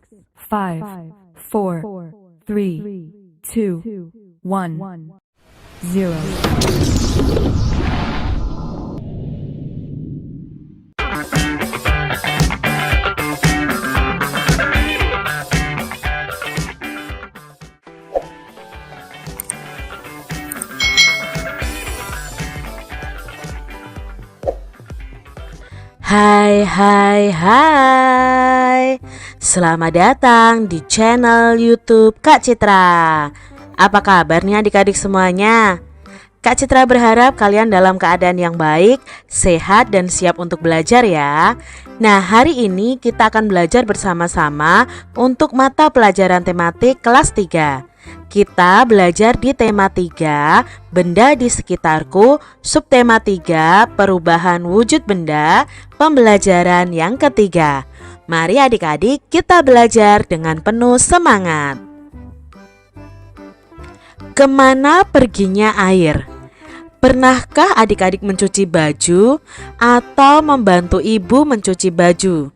5, 4, 3, 2, 1, 0. Hai. Selamat datang di channel YouTube Kak Citra. Apa kabarnya adik-adik semuanya? Kak Citra berharap kalian dalam keadaan yang baik, sehat dan siap untuk belajar ya. Nah, hari ini kita akan belajar bersama-sama untuk mata pelajaran tematik kelas 3. Kita belajar di tema 3, benda di sekitarku, subtema 3, perubahan wujud benda, pembelajaran yang ketiga. Mari adik-adik kita belajar dengan penuh semangat. Kemana perginya air? Pernahkah adik-adik mencuci baju atau membantu ibu mencuci baju?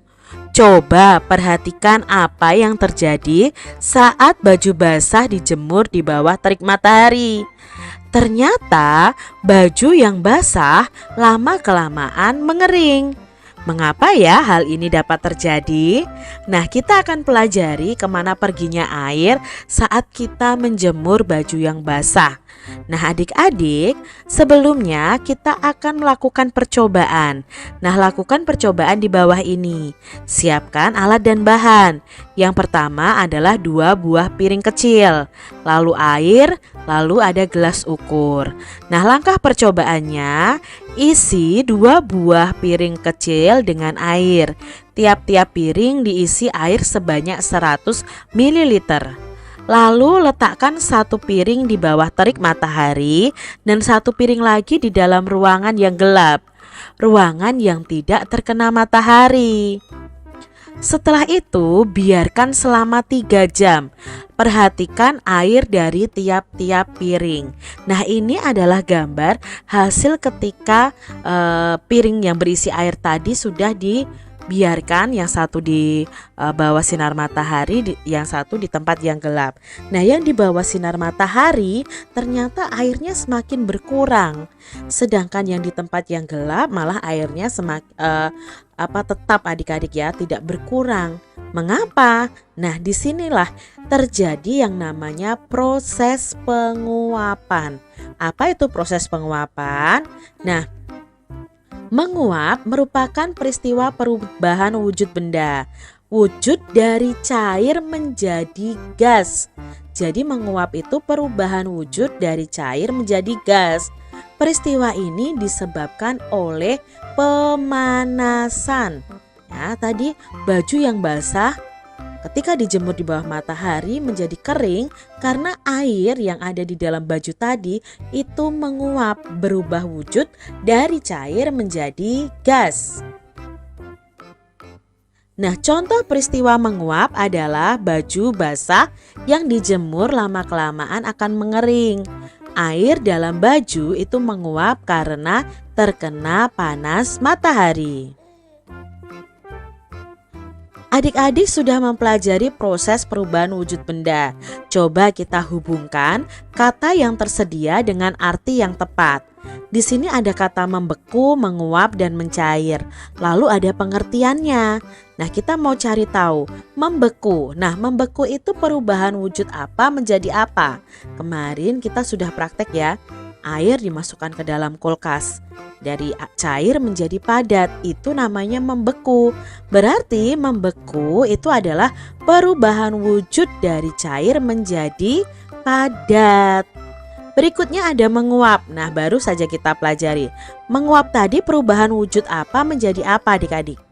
Coba perhatikan apa yang terjadi saat baju basah dijemur di bawah terik matahari. Ternyata baju yang basah lama-kelamaan mengering. Mengapa ya hal ini dapat terjadi? Nah, kita akan pelajari kemana perginya air saat kita menjemur baju yang basah. Nah, adik-adik, sebelumnya kita akan melakukan percobaan. Nah, lakukan percobaan di bawah ini. Siapkan alat dan bahan. Yang pertama adalah 2 buah piring kecil, lalu air, lalu ada gelas ukur. Nah, langkah percobaannya, isi 2 buah piring kecil dengan air. Tiap-tiap piring diisi air sebanyak 100 ml. Lalu letakkan 1 piring di bawah terik matahari dan 1 piring lagi di dalam ruangan yang gelap, ruangan yang tidak terkena matahari. Setelah itu biarkan selama 3 jam. Perhatikan air dari tiap-tiap piring. Nah, ini adalah gambar hasil ketika piring yang berisi air tadi sudah dibiarkan, yang satu di bawah sinar matahari, yang satu di tempat yang gelap. Nah, yang di bawah sinar matahari ternyata airnya semakin berkurang, sedangkan yang di tempat yang gelap malah airnya tetap adik-adik ya, tidak berkurang. Mengapa? Nah, disinilah terjadi yang namanya proses penguapan. Apa itu proses penguapan? Nah, menguap merupakan peristiwa perubahan wujud benda. Wujud dari cair menjadi gas. Jadi menguap itu perubahan wujud dari cair menjadi gas. Peristiwa ini disebabkan oleh pemanasan. Ya, tadi baju yang basah ketika dijemur di bawah matahari menjadi kering karena air yang ada di dalam baju tadi itu menguap, berubah wujud dari cair menjadi gas. Nah, contoh peristiwa menguap adalah baju basah yang dijemur lama-kelamaan akan mengering. Air dalam baju itu menguap karena terkena panas matahari. Adik-adik sudah mempelajari proses perubahan wujud benda. Coba kita hubungkan kata yang tersedia dengan arti yang tepat. Di sini ada kata membeku, menguap, dan mencair. Lalu ada pengertiannya. Nah, kita mau cari tahu membeku. Nah, membeku itu perubahan wujud apa menjadi apa? Kemarin kita sudah praktek ya. Air dimasukkan ke dalam kulkas. Dari cair menjadi padat, itu namanya membeku. Berarti membeku itu adalah perubahan wujud dari cair menjadi padat. Berikutnya ada menguap. Nah, baru saja kita pelajari. Menguap tadi perubahan wujud apa menjadi apa adik-adik?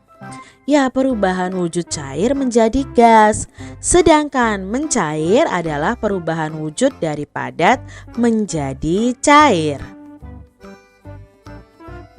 Ya, perubahan wujud cair menjadi gas. Sedangkan mencair adalah perubahan wujud dari padat menjadi cair.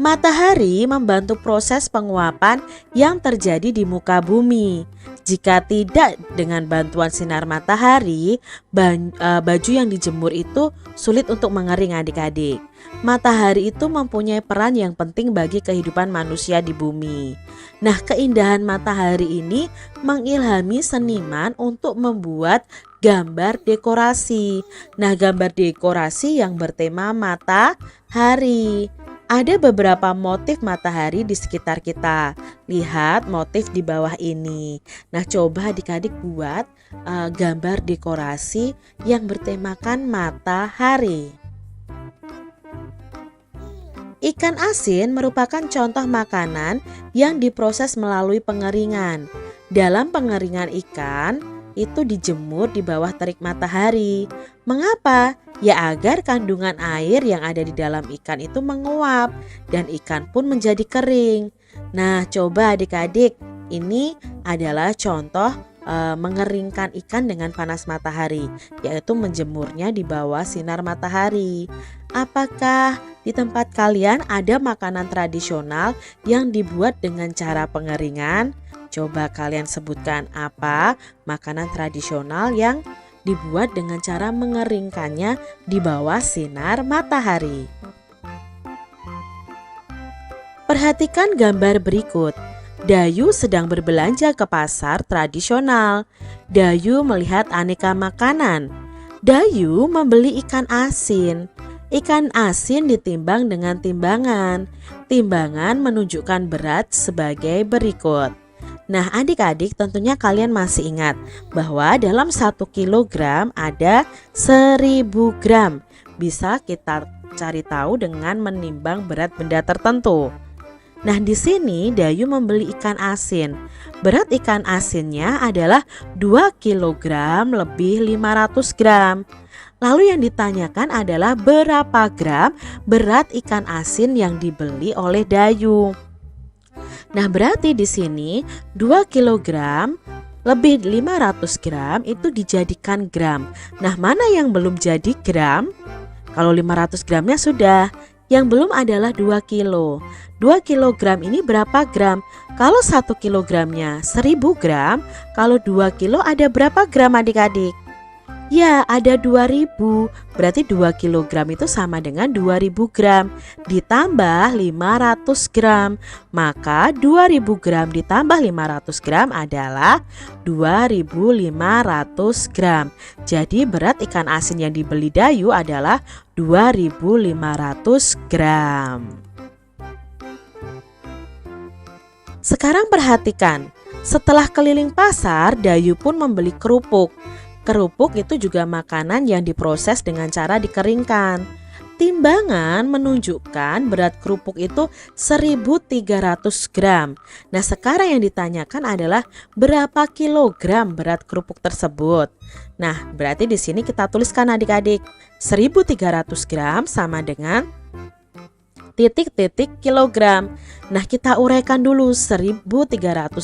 Matahari membantu proses penguapan yang terjadi di muka bumi. Jika tidak dengan bantuan sinar matahari, baju yang dijemur itu sulit untuk mengering adik-adik. Matahari itu mempunyai peran yang penting bagi kehidupan manusia di bumi. Nah, keindahan matahari ini mengilhami seniman untuk membuat gambar dekorasi. Nah, gambar dekorasi yang bertema matahari. Ada beberapa motif matahari di sekitar kita. Lihat motif di bawah ini. Nah, coba adik-adik buat gambar dekorasi yang bertemakan matahari. Ikan asin merupakan contoh makanan yang diproses melalui pengeringan. Dalam pengeringan ikan itu dijemur di bawah terik matahari. Mengapa? Ya agar kandungan air yang ada di dalam ikan itu menguap dan ikan pun menjadi kering. Nah, coba adik-adik, ini adalah contoh mengeringkan ikan dengan panas matahari, yaitu menjemurnya di bawah sinar matahari. Apakah di tempat kalian ada makanan tradisional yang dibuat dengan cara pengeringan? Coba kalian sebutkan apa makanan tradisional yang dibuat dengan cara mengeringkannya di bawah sinar matahari. Perhatikan gambar berikut. Dayu sedang berbelanja ke pasar tradisional. Dayu melihat aneka makanan. Dayu membeli ikan asin. Ikan asin ditimbang dengan timbangan. Timbangan menunjukkan berat sebagai berikut. Nah, adik-adik, tentunya kalian masih ingat bahwa dalam 1 kilogram ada 1000 gram. Bisa kita cari tahu dengan menimbang berat benda tertentu. Nah, di sini Dayu membeli ikan asin. Berat ikan asinnya adalah 2 kilogram lebih 500 gram. Lalu yang ditanyakan adalah berapa gram berat ikan asin yang dibeli oleh Dayu. Nah, berarti di sini 2 kg lebih 500 gram itu dijadikan gram. Nah, mana yang belum jadi gram? Kalau 500 gramnya sudah. Yang belum adalah 2 kilo. 2 kilogram ini berapa gram? Kalau 1 kilogramnya 1000 gram, kalau 2 kilo ada berapa gram adik-adik? Ya, ada 2000. Berarti 2 kilogram itu sama dengan 2000 gram ditambah 500 gram. Maka 2000 gram ditambah 500 gram adalah 2500 gram. Jadi berat ikan asin yang dibeli Dayu adalah 2500 gram. Sekarang perhatikan, setelah keliling pasar, Dayu pun membeli kerupuk. Kerupuk itu juga makanan yang diproses dengan cara dikeringkan. Timbangan menunjukkan berat kerupuk itu 1300 gram. Nah, sekarang yang ditanyakan adalah berapa kilogram berat kerupuk tersebut. Nah, berarti di sini kita tuliskan adik-adik, 1300 gram sama dengan titik-titik kilogram. Nah, kita uraikan dulu, 1300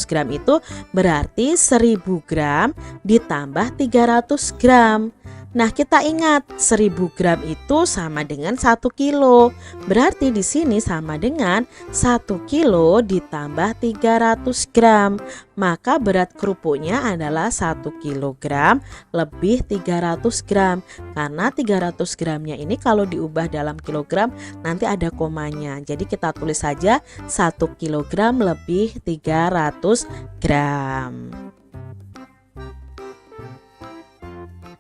gram itu berarti 1000 gram ditambah 300 gram. Nah, kita ingat 1000 gram itu sama dengan 1 kilo. Berarti di sini sama dengan 1 kilo ditambah 300 gram. Maka berat kerupuknya adalah 1 kilogram lebih 300 gram. Karena 300 gramnya ini kalau diubah dalam kilogram nanti ada komanya. Jadi kita tulis saja 1 kilogram lebih 300 gram.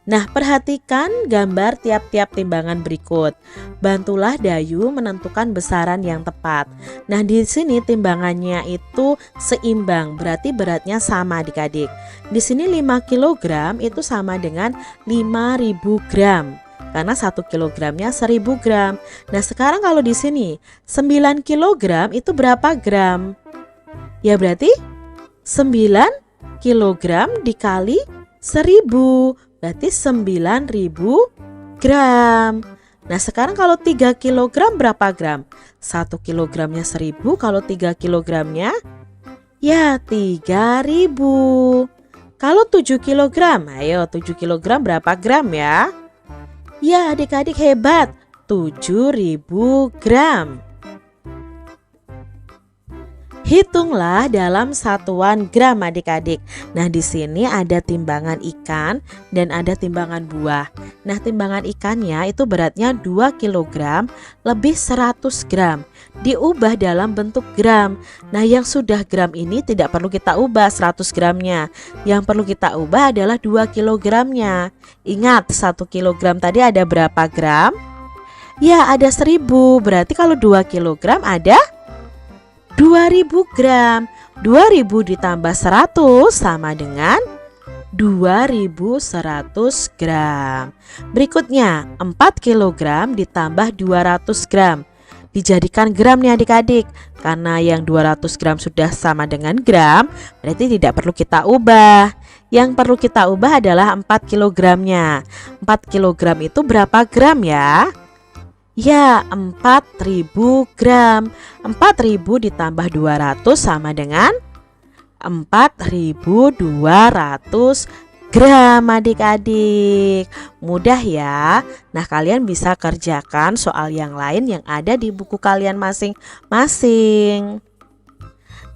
Nah, perhatikan gambar tiap-tiap timbangan berikut. Bantulah Dayu menentukan besaran yang tepat. Nah, di sini timbangannya itu seimbang, berarti beratnya sama adik-adik. Di sini 5 kg itu sama dengan 5000 gram. Karena 1 kilogramnya 1000 gram. Nah, sekarang kalau di sini 9 kg itu berapa gram? Ya, berarti 9 kilogram dikali 1000. Berarti 9000 gram. Nah, sekarang kalau 3 kilogram berapa gram? 1 kilogramnya 1000, kalau 3 kilogramnya ya 3000. Kalau 7 kilogram, ayo 7 kilogram berapa gram ya? Ya, adik-adik hebat, 7000 gram. Hitunglah dalam satuan gram adik-adik. Nah, di sini ada timbangan ikan dan ada timbangan buah. Nah, timbangan ikannya itu beratnya 2 kg lebih 100 gram. Diubah dalam bentuk gram. Nah, yang sudah gram ini tidak perlu kita ubah 100 gramnya. Yang perlu kita ubah adalah 2 kilogramnya. Ingat, 1 kilogram tadi ada berapa gram? Ya, ada 1000. Berarti kalau 2 kilogram ada 2000 gram. 2000 ditambah 100 sama dengan 2100 gram. Berikutnya 4 kilogram ditambah 200 gram. Dijadikan gram nih adik-adik. Karena yang 200 gram sudah sama dengan gram, berarti tidak perlu kita ubah. Yang perlu kita ubah adalah 4 kilogramnya. 4 kilogram itu berapa gram ya? Ya, 4000 gram. 4000 ditambah 200 sama dengan 4200 gram adik-adik. Mudah ya. Nah, kalian bisa kerjakan soal yang lain yang ada di buku kalian masing-masing.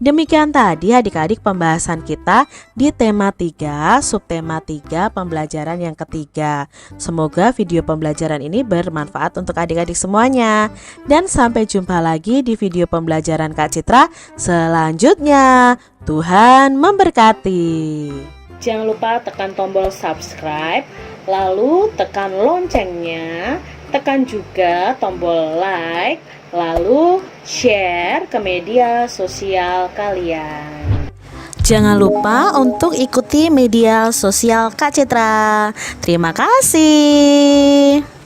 Demikian tadi adik-adik pembahasan kita di tema 3, subtema 3 pembelajaran yang ketiga. Semoga video pembelajaran ini bermanfaat untuk adik-adik semuanya. Dan sampai jumpa lagi di video pembelajaran Kak Citra selanjutnya. Tuhan memberkati. Jangan lupa tekan tombol subscribe, lalu tekan loncengnya, tekan juga tombol like, lalu share ke media sosial kalian. Jangan lupa untuk ikuti media sosial Kak Citra. Terima kasih.